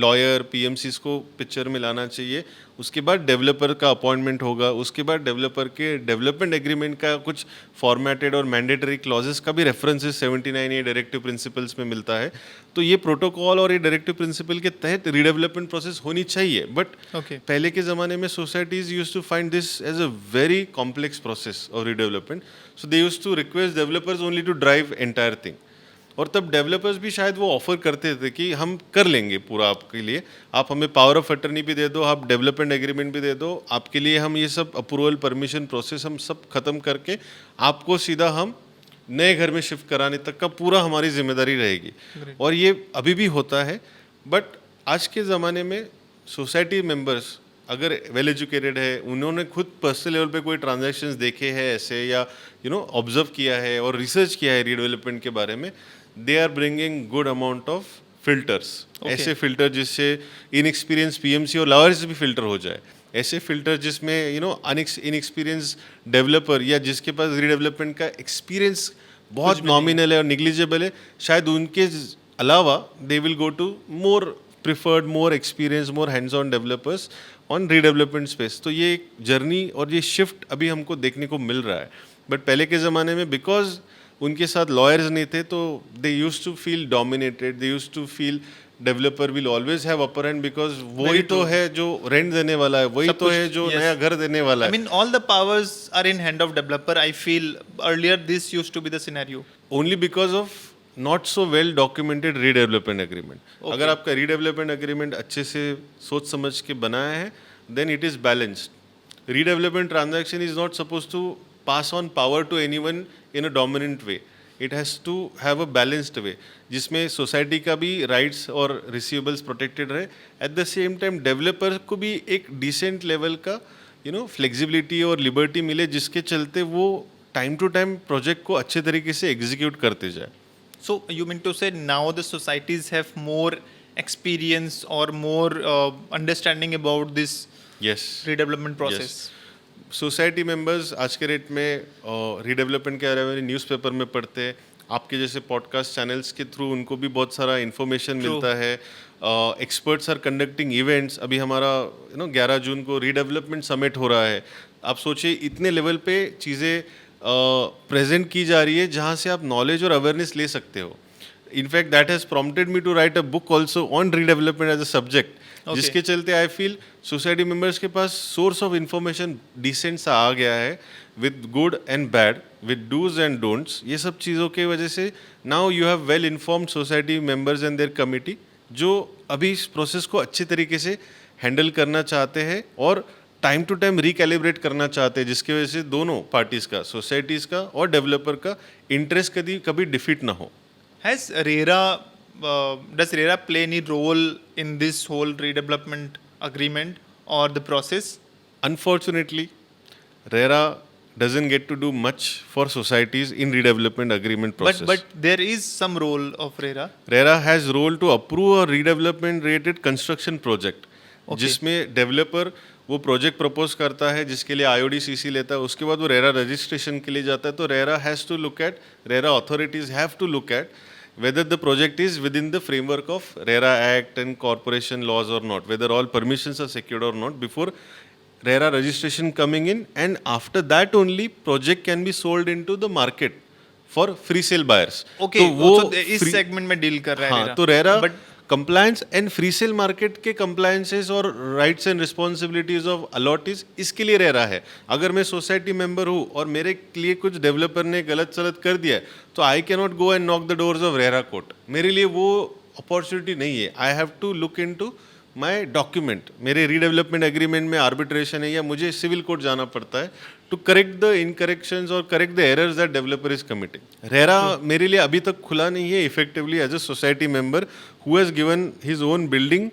लॉयर PMCs को पिक्चर में लाना चाहिए, उसके बाद डेवलपर का अपॉइंटमेंट होगा, उसके बाद डेवलपर के डेवलपमेंट एग्रीमेंट का कुछ फॉर्मेटेड और मैंडेटरी क्लॉजेस का भी रेफरेंसेस 79A डायरेक्टिव प्रिंसिपल्स में मिलता है. तो ये प्रोटोकॉल और ये डायरेक्टिव प्रिंसिपल के तहत रीडेवलपमेंट प्रोसेस होनी चाहिए. But Okay. पहले के ज़माने में societies used to find this as a very complex process of redevelopment, so they used to request developers only to drive entire thing. और तब डेवलपर्स भी शायद वो ऑफर करते थे कि हम कर लेंगे पूरा आपके लिए, आप हमें पावर ऑफ अटर्नी भी दे दो, आप डेवलपमेंट एग्रीमेंट भी दे दो, आपके लिए हम ये सब अप्रूवल परमिशन प्रोसेस हम सब खत्म करके आपको सीधा हम नए घर में शिफ्ट कराने तक का पूरा हमारी जिम्मेदारी रहेगी. और ये अभी भी होता है. बट आज के ज़माने में सोसाइटी मेंबर्स अगर वेल एजुकेटेड है, उन्होंने खुद पर्सनल लेवल पे कोई ट्रांजैक्शंस देखे हैं ऐसे, या ऑब्जर्व किया है और रिसर्च किया है रीडेवलपमेंट के बारे में, they are bringing good amount of filters. ऐसे फिल्टर जिससे इनएक्सपीरियंस PMC और लॉयर्स भी फिल्टर हो जाए, ऐसे फिल्टर जिसमें इनएक्सपीरियंस डेवलपर या जिसके पास रीडेवलपमेंट का एक्सपीरियंस बहुत नॉमिनल है और निग्लिजिबल है, शायद उनके अलावा they will go to more preferred, more experience, more hands on developers on redevelopment space. तो ये एक जर्नी और ये शिफ्ट अभी हमको देखने को मिल रहा है. बट पहले के ज़माने में बिकॉज उनके साथ लॉयर्स नहीं थे, तो they used to feel dominated, they used to feel developer will always have upper hand, because वही तो है जो रेंट देने वाला है, वही तो है जो नया घर देने वाला है. I mean, all the powers are in hand of developer. I feel earlier this used to be the scenario. Only because of not so well documented redevelopment agreement. अगर आपका रीडेवलपमेंट एग्रीमेंट अच्छे से सोच समझ के बनाया है, then it is balanced. Redevelopment transaction is not suppose to pass on power to anyone in a dominant way. It has to have a balanced way, जिसमें सोसाइटी का भी राइट्स और रिसीवेबल्स प्रोटेक्टेड रहे, at the same time developer को भी एक decent level का flexibility और लिबर्टी मिले, जिसके चलते वो टाइम टू टाइम प्रोजेक्ट को अच्छे तरीके से एग्जीक्यूट करते जाए. So you mean to say now the societies have more experience or more understanding about this Yes. redevelopment process? Society members आज के रेट में रीडेवलपमेंट के बारे में न्यूज़पेपर में पढ़ते हैं, आपके जैसे पॉडकास्ट चैनल्स के थ्रू उनको भी बहुत सारा इन्फॉर्मेशन मिलता है. Experts are conducting events. अभी हमारा 11 जून को रीडेवलपमेंट समिट हो रहा है. आप सोचिए इतने लेवल पे चीज़ें प्रेजेंट की जा रही है जहाँ से आप नॉलेज और अवेयरनेस ले सकते हो. In fact that has prompted me to write a book also on redevelopment as a subject, जिसके चलते आई फील सोसाइटी मेंबर्स के पास सोर्स ऑफ इंफॉर्मेशन डिसेंट सा आ गया है, with good and bad, with dos and don'ts. ये सब चीज़ों के वजह से now you have well informed society members and their committee, जो अभी इस प्रोसेस को अच्छे तरीके से हैंडल करना चाहते हैं और टाइम टू टाइम रिकैलिब्रेट करना चाहते हैं, जिसकी वजह से दोनों पार्टीज़ का, सोसाइटीज़ का और डेवलपर का इंटरेस्ट कभी डिफीट ना हो. Has does RERA play any role in this whole redevelopment agreement or the process? Unfortunately, RERA doesn't get to do much for societies in redevelopment agreement process. But there is some role of RERA. RERA has role to approve a redevelopment related construction project. जिसमें developer वो project propose करता है जिसके लिए IOD-CC लेता है, उसके बाद वो रेरा रजिस्ट्रेशन के लिए जाता है, तो RERA has to look at, RERA authorities have to look at whether the project is within the framework of RERA Act and corporation laws or not, whether all permissions are secured or not before RERA registration coming in, and after that only project can be sold into the market for free sale buyers. Okay, तो वो तो इस segment में deal कर रहा है हाँ, तो RERA but compliance and free sale market के कंप्लायंसेस और rights and responsibilities of allottees इसके लिए रह रहा है. अगर मैं सोसाइटी मेंबर हूँ और मेरे लिए कुछ डेवलपर ने गलत सलत कर दिया है, तो I can not go and knock the doors of RERA court. मेरे लिए वो अपॉर्चुनिटी नहीं है. I have to look into my document. मेरे रीडेवलपमेंट एग्रीमेंट में आर्बिट्रेशन है या मुझे सिविल कोर्ट जाना पड़ता है टू करेक्ट द इनकरेक्शंस और correct the errors that developer is committing. RERA मेरे लिए अभी तक खुला नहीं है effectively as a society member who has given his own building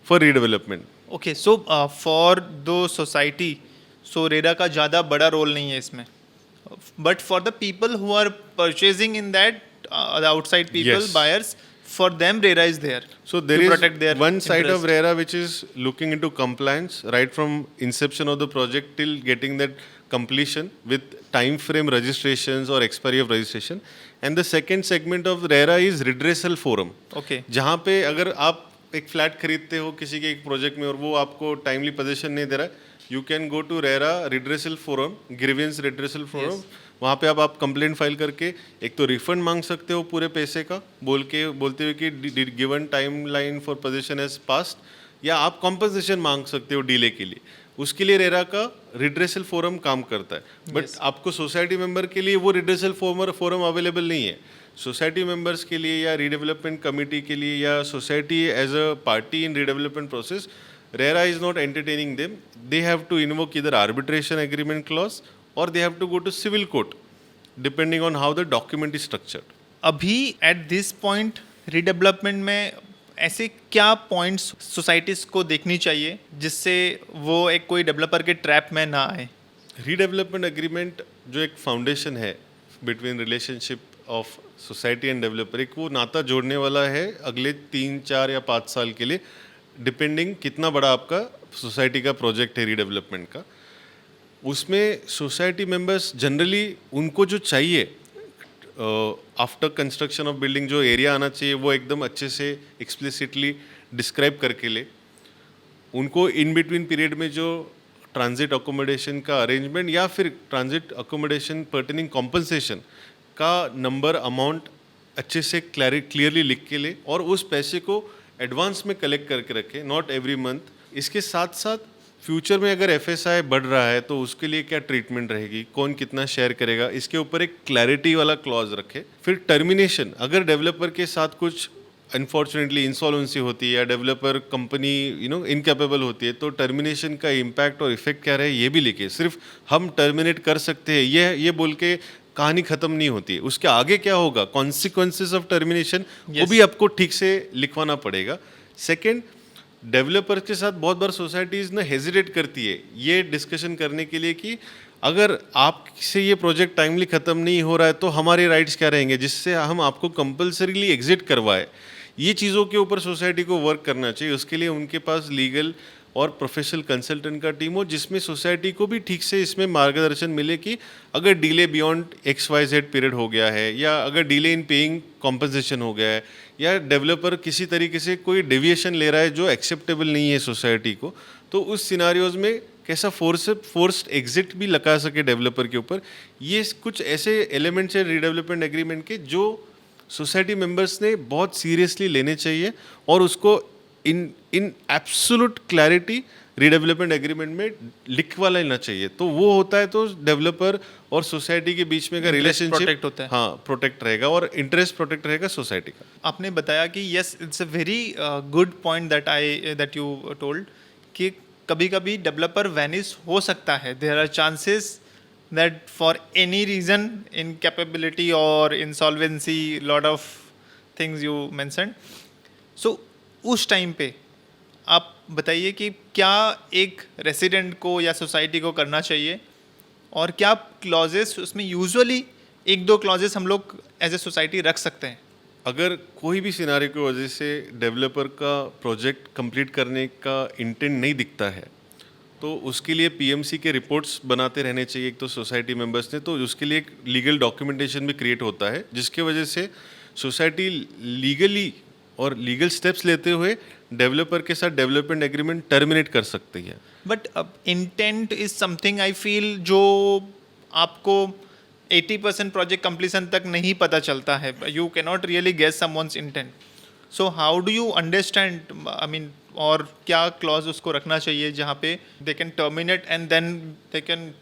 for redevelopment. Okay, so for the society, so RERA का ज़्यादा बड़ा रोल नहीं है इसमें, but for the people who are purchasing in that, the outside people, Yes. Buyers, for them RERA is there. So there to is protect their one side of interest. RERA which is looking into compliance right from inception of the project till getting that completion with time frame registrations or expiry of registration. And the second segment of RERA is redressal forum. Okay. जहाँ पे अगर आप एक flat खरीदते हो किसी के एक प्रोजेक्ट में और वो आपको टाइमली पोजीशन नहीं दे रहा है, you can go to RERA redressal forum, grievance redressal forum. वहाँ पे आप कंप्लेंट फाइल करके एक तो रिफंड मांग सकते हो पूरे पैसे का बोलते हुए कि given time line for possession as passed, या आप कॉम्पनसेशन मांग सकते हो डीले के लिए. उसके लिए रेरा का रिड्रेसल फोरम काम करता है. बट आपको सोसाइटी मेंबर के लिए वो रिड्रेसल फोरम अवेलेबल नहीं है. सोसाइटी मेंबर्स के लिए या रीडेवलपमेंट कमेटी के लिए या society as a party in redevelopment process, RERA is not entertaining them. They have to invoke either arbitration agreement clause or they have to go to civil court, depending on how the document is structured. अभी at this point redevelopment में ऐसे क्या points societies को देखनी चाहिए जिससे वो एक कोई डेवलपर के ट्रैप में ना आए? रीडेवलपमेंट एग्रीमेंट जो एक फाउंडेशन है between relationship of society end developer, एक वो नाता जोड़ने वाला है अगले 3, 4 या 5 साल के लिए, डिपेंडिंग कितना बड़ा आपका सोसाइटी का प्रोजेक्ट है रीडेवलपमेंट का. उसमें सोसाइटी मेंबर्स जनरली उनको जो चाहिए आफ्टर कंस्ट्रक्शन ऑफ बिल्डिंग जो एरिया आना चाहिए वो एकदम अच्छे से एक्सप्लिसिटली डिस्क्राइब करके ले. उनको इन बिटवीन पीरियड में जो ट्रांजिट अकोमोडेशन का अरेंजमेंट या फिर ट्रांजिट अकोमोडेशन पर्टेनिंग कॉम्पनसेशन का नंबर अमाउंट अच्छे से क्लियरली लिख के ले और उस पैसे को एडवांस में कलेक्ट करके रखें, नॉट एवरी मंथ. इसके साथ साथ फ्यूचर में अगर FSI बढ़ रहा है तो उसके लिए क्या ट्रीटमेंट रहेगी, कौन कितना शेयर करेगा, इसके ऊपर एक क्लैरिटी वाला क्लॉज रखे. फिर टर्मिनेशन, अगर डेवलपर के साथ कुछ अनफॉर्चुनेटली इंसॉल्वेंसी होती है या डेवलपर कंपनी इनकैपेबल होती है, तो टर्मिनेशन का इम्पैक्ट और इफेक्ट क्या रहे ये भी लिखे. सिर्फ हम टर्मिनेट कर सकते हैं ये बोल के कहानी खत्म नहीं होती है. उसके आगे क्या होगा, कॉन्सिक्वेंसेस ऑफ टर्मिनेशन, वो भी आपको ठीक से लिखवाना पड़ेगा. सेकेंड, डेवलपर के साथ बहुत बार सोसाइटीज़ ना हेजिटेट करती है ये डिस्कशन करने के लिए कि अगर आपसे ये प्रोजेक्ट टाइमली ख़त्म नहीं हो रहा है तो हमारे राइट्स क्या रहेंगे जिससे हम आपको कंपल्सरीली एग्जिट करवाए. ये चीज़ों के ऊपर सोसाइटी को वर्क करना चाहिए. उसके लिए उनके पास लीगल और प्रोफेशनल कंसल्टेंट का टीम हो जिसमें सोसाइटी को भी ठीक से इसमें मार्गदर्शन मिले कि अगर डिले बियॉन्ड XYZ पीरियड हो गया है या अगर डिले इन पेइंग कॉम्पनसेशन हो गया है या डेवलपर किसी तरीके से कोई डेविएशन ले रहा है जो एक्सेप्टेबल नहीं है सोसाइटी को, तो उस सिनारियोज में कैसा फोर्स्ड एग्जिट भी लगा सके डेवलपर के ऊपर. ये कुछ ऐसे एलिमेंट्स है रीडेवलपमेंट एग्रीमेंट के जो सोसाइटी मेंबर्स ने बहुत सीरियसली लेने चाहिए और उसको in absolute clarity redevelopment agreement में लिखवा लेना चाहिए. तो वो होता है तो डेवलपर और सोसाइटी के बीच में का रिलेशनशिप प्रोटेक्ट होता है. हाँ, प्रोटेक्ट रहेगा और इंटरेस्ट प्रोटेक्ट रहेगा सोसाइटी का. आपने बताया कि yes, it's a very good point that you told कि कभी कभी डेवलपर वैनिश हो सकता है. There are chances that for any reason, incapability और insolvency, lot of things you mentioned. So उस टाइम पे आप बताइए कि क्या एक रेसिडेंट को या सोसाइटी को करना चाहिए और क्या क्लॉजेस उसमें यूजुअली 1-2 क्लॉजेस हम लोग एज ए सोसाइटी रख सकते हैं. अगर कोई भी सिनारियो की वजह से डेवलपर का प्रोजेक्ट कंप्लीट करने का इंटेंट नहीं दिखता है, तो उसके लिए पीएमसी के रिपोर्ट्स बनाते रहने चाहिए एक तो सोसाइटी मेंबर्स ने, तो उसके लिए एक लीगल डॉक्यूमेंटेशन भी क्रिएट होता है, जिसके वजह से सोसाइटी लीगली और लीगल स्टेप्स लेते हुए डेवलपर के साथ डेवलपमेंट एग्रीमेंट टर्मिनेट कर सकती है। But intent is something I feel जो आपको 80% प्रोजेक्ट कंप्लीशन तक नहीं पता चलता है. You cannot really guess someone's intent. So how do you understand, I mean, और क्या क्लॉज उसको रखना चाहिए जहाँ पे they can terminate and then they can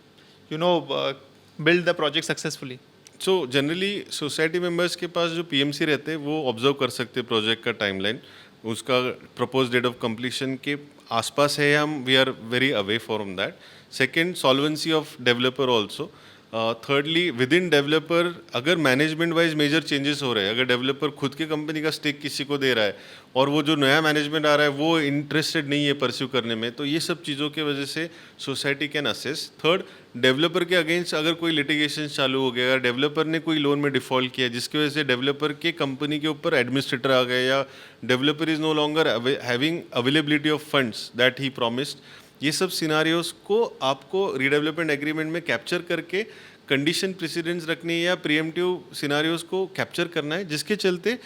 build the project successfully. So generally society members के पास जो पीएमसी रहते हैं वो ऑब्जर्व कर सकते हैं प्रोजेक्ट का टाइमलाइन, उसका प्रपोज डेट ऑफ कंप्लीशन के आसपास है, हम we are very away from that. Second, solvency of developer also. Thirdly, within developer अगर मैनेजमेंट वाइज मेजर चेंजेस हो रहे हैं, अगर डेवलपर खुद की कंपनी का स्टेक किसी को दे रहा है और वो जो नया मैनेजमेंट आ रहा है वो इंटरेस्टेड नहीं है परस्यू करने में, तो ये सब चीज़ों की वजह से society can assess. Third, developer के अगेंस्ट अगर कोई लिटिगेशन चालू हो गया, अगर डेवलपर ने कोई लोन में डिफॉल्ट किया जिसकी वजह से डेवलपर के कंपनी के ऊपर एडमिनिस्ट्रेटर आ गए, या developer is no longer having availability of funds that he promised, ये सब सिनारियोज को आपको रीडेवलपमेंट एग्रीमेंट में कैप्चर करके कंडीशन प्रेसिडेंस रखनी है या प्रीएम्प्टिव सिनारियोज को कैप्चर करना है, जिसके चलते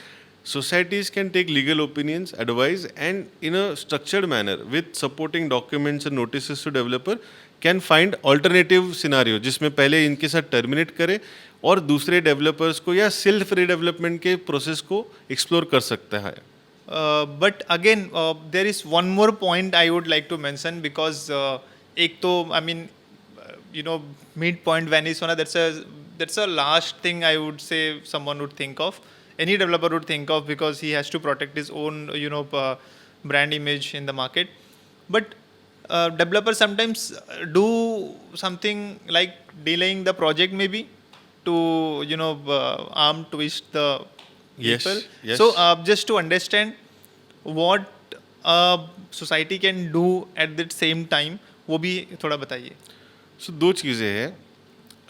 societies can take legal opinions, advice, and in a structured manner with supporting documents and notices to developer can find alternative scenario जिसमें पहले इनके साथ टर्मिनेट करे और दूसरे डेवलपर्स को या सेल्फ रीडेवलपमेंट के प्रोसेस को एक्सप्लोर कर सकता है. But again, there is one more point I would like to mention because एक तो I mean, midpoint Venice होना, that's a last thing I would say someone would think of. Any developer would think of because he has to protect his own brand image in the market. But developers sometimes do something like delaying the project maybe to arm twist the Yes, people. yes. So just to understand what society can do at that same time, वो भी थोड़ा बताइए. So दो चीज़ें हैं,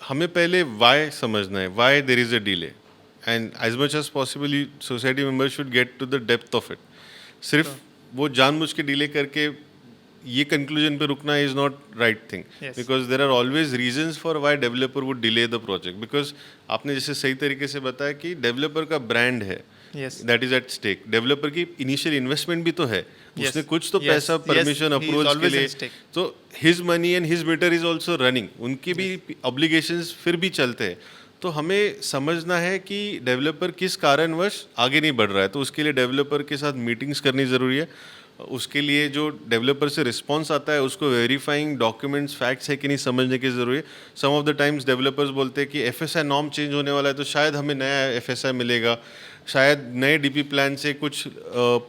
हमें पहले why समझना है, why there is a delay, and as much as possible society members should get to the depth of it. सिर्फ वो जानबूझ के डिले करके ये कंक्लूजन पे रुकना is not right thing, Yes. Because there are always reasons for why developer would delay the project. Because आपने जैसे सही तरीके से बताया कि डेवलपर का ब्रांड है, Yes. That is at stake. Developer की इनिशियल इन्वेस्टमेंट भी तो है, Yes. उसने कुछ तो Yes. पैसा Yes. Permission He is approvals के always लिए, at stake. तो his money and his meter is also running, उनके भी ऑब्लिगेशंस फिर भी चलते हैं. तो हमें समझना है कि डेवलपर किस कारणवश आगे नहीं बढ़ रहा है, तो उसके लिए डेवलपर के साथ मीटिंग्स करनी ज़रूरी है. उसके लिए जो डेवलपर से रिस्पॉन्स आता है उसको वेरीफाइंग डॉक्यूमेंट्स फैक्ट्स है कि नहीं समझने की ज़रूरी है. सम ऑफ द टाइम्स डेवलपर्स बोलते हैं कि एफएसआई नॉर्म चेंज होने वाला है तो शायद हमें नया एफएसआई मिलेगा, शायद नए डीपी प्लान से कुछ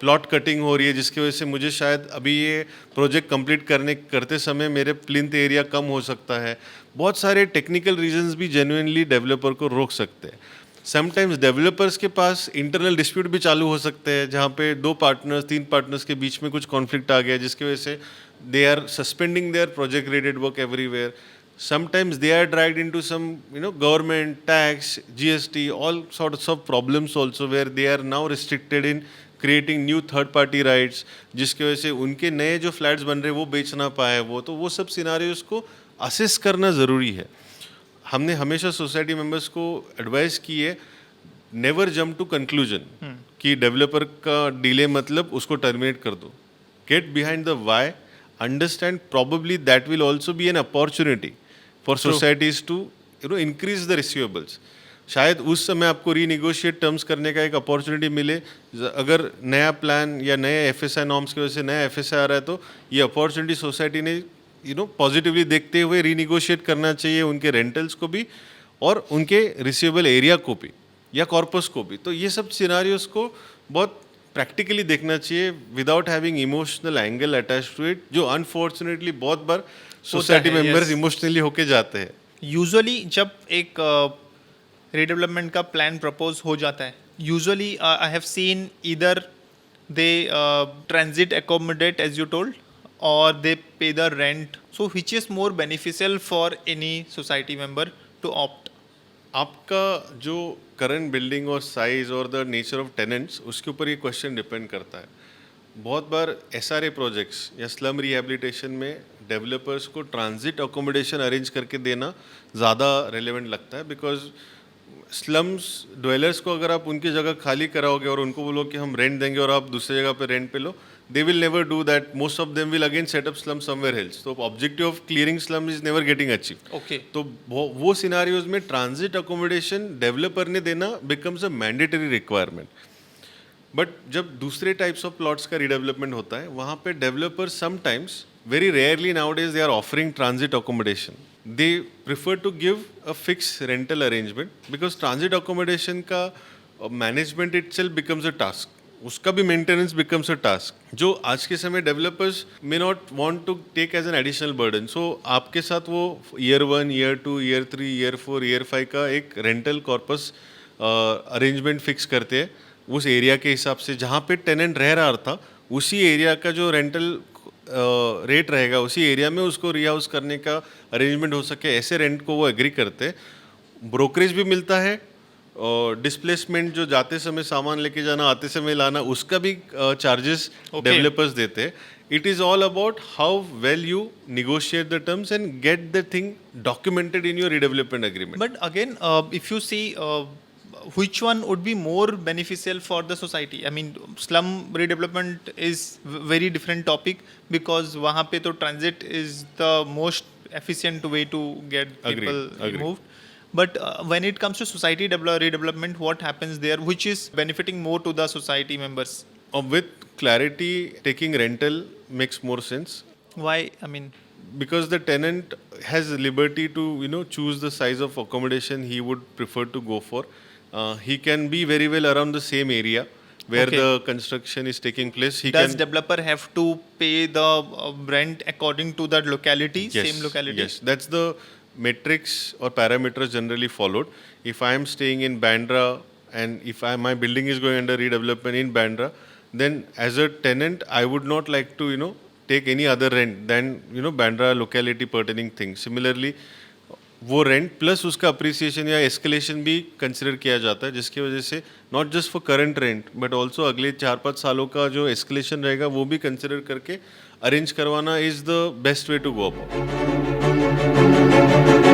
प्लॉट कटिंग हो रही है जिसकी वजह से मुझे शायद अभी ये प्रोजेक्ट कंप्लीट करते समय मेरे प्लिंथ एरिया कम हो सकता है. बहुत सारे टेक्निकल रीजंस भी जेन्युइनली डेवलपर को रोक सकते हैं. समटाइम्स डेवलपर्स के पास इंटरनल डिस्प्यूट भी चालू हो सकते हैं जहाँ पे 3 पार्टनर्स के बीच में कुछ कॉन्फ्लिक्ट आ गया जिसकी वजह से they are suspending their project related work everywhere. Sometimes they are dragged into some government, tax, GST, all sorts of problems also where they are now restricted in creating new third party rights, जिसकी वजह से उनके नए जो flats बन रहे हैं वो बेच ना पाए वो, तो वो सब सिनारियोस को असेस करना ज़रूरी है. हमने हमेशा सोसाइटी मेंबर्स को एडवाइस की है, नेवर जंप टू कंक्लूजन कि डेवलपर का डिले मतलब उसको टर्मिनेट कर दो. Get behind the why, understand probably that will also be an opportunity for societies to increase the receivables. शायद उस समय आपको रीनिगोशिएट टर्म्स करने का एक अपॉर्चुनिटी मिले. अगर नया प्लान या नए एफएसआई नॉर्म्स की वजह से नया एफएसआई आ रहा है तो ये अपॉर्चुनिटी सोसाइटी ने पॉजिटिवली देखते हुए रीनिगोशिएट करना चाहिए उनके रेंटल्स को भी और उनके रिसीवेबल एरिया को भी या कॉर्पस को भी. तो ये सब सिनारियोस को बहुत प्रैक्टिकली देखना चाहिए without having emotional angle attach to it, जो अनफॉर्चुनेटली बहुत बार सोसाइटी मेंबर्स इमोशनली होके जाते हैं. यूजुअली जब एक रीडेवलपमेंट का प्लान प्रपोज हो जाता है, usually I have seen either they transit accommodate as you told or they pay the rent. So which is more beneficial for any society member to opt? आपका जो current building और size और the nature of tenants, उसके ऊपर ये question depend करता है। बहुत बार एसआरए प्रोजेक्ट्स या स्लम रिहैबिलिटेशन में डेवलपर्स को ट्रांजिट अकोमोडेशन अरेंज करके देना ज़्यादा रेलेवेंट लगता है, बिकॉज स्लम्स ड्वेलर्स को अगर आप उनकी जगह खाली कराओगे और उनको बोलो कि हम रेंट देंगे और आप दूसरी जगह पे रेंट पे लो, they will never do that. Most of them will again set up slum somewhere else. So objective of clearing slum is never getting achieved. Okay. तो वो सिनारियोज में ट्रांजिट अकोमोडेशन डेवलपर ने देना becomes a mandatory requirement. But जब दूसरे types of plots का redevelopment होता है, वहाँ पे developer sometimes, very rarely nowadays they are offering transit accommodation. They prefer to give a fixed rental arrangement because transit accommodation का management itself becomes a task. उसका भी मेंटेनेंस बिकम्स अ टास्क, जो आज के समय developers may not want to take as an additional burden. So आपके साथ वो year 1, year 2, year 3, year 4, year 5 का एक रेंटल कॉर्पस अरेंजमेंट फिक्स करते हैं उस एरिया के हिसाब से। जहाँ पे टेनेंट रह रहा था उसी एरिया का जो रेंटल रेट रहेगा, उसी एरिया में उसको रीहाउस करने का अरेंजमेंट हो सके, ऐसे रेंट को वो एग्री करते हैं। ब्रोकरेज भी मिलता है, और डिस्प्लेसमेंट जो जाते समय सामान लेके जाना, आते समय लाना, उसका भी चार्जेस डेवलपर्स देते हैं। It is all about how well you negotiate the terms and get the thing documented in your redevelopment agreement. But again, if you see which one would be more beneficial for the society? I mean, slum redevelopment is very different topic because वहाँ पे तो transit is the most efficient way to get people moved. But when it comes to society redevelopment, what happens there, which is benefiting more to the society members? With clarity, taking rental makes more sense. Why? I mean, because the tenant has liberty to choose the size of accommodation he would prefer to go for. He can be very well around the same area where the construction is taking place. Does developer have to pay the rent according to that locality? Yes, same locality? Yes, that's the metrics or parameters generally followed. If I am staying in Bandra and if my building is going under redevelopment in Bandra, then as a tenant I would not like to take any other rent than Bandra locality pertaining thing. Similarly, वो rent plus उसका appreciation या escalation भी consider किया जाता है, जिसकी वजह से not just for current rent but also अगले 4-5 सालों का जो एस्केलेशन रहेगा वो भी कंसिडर करके अरेंज करवाना is the best way to go about.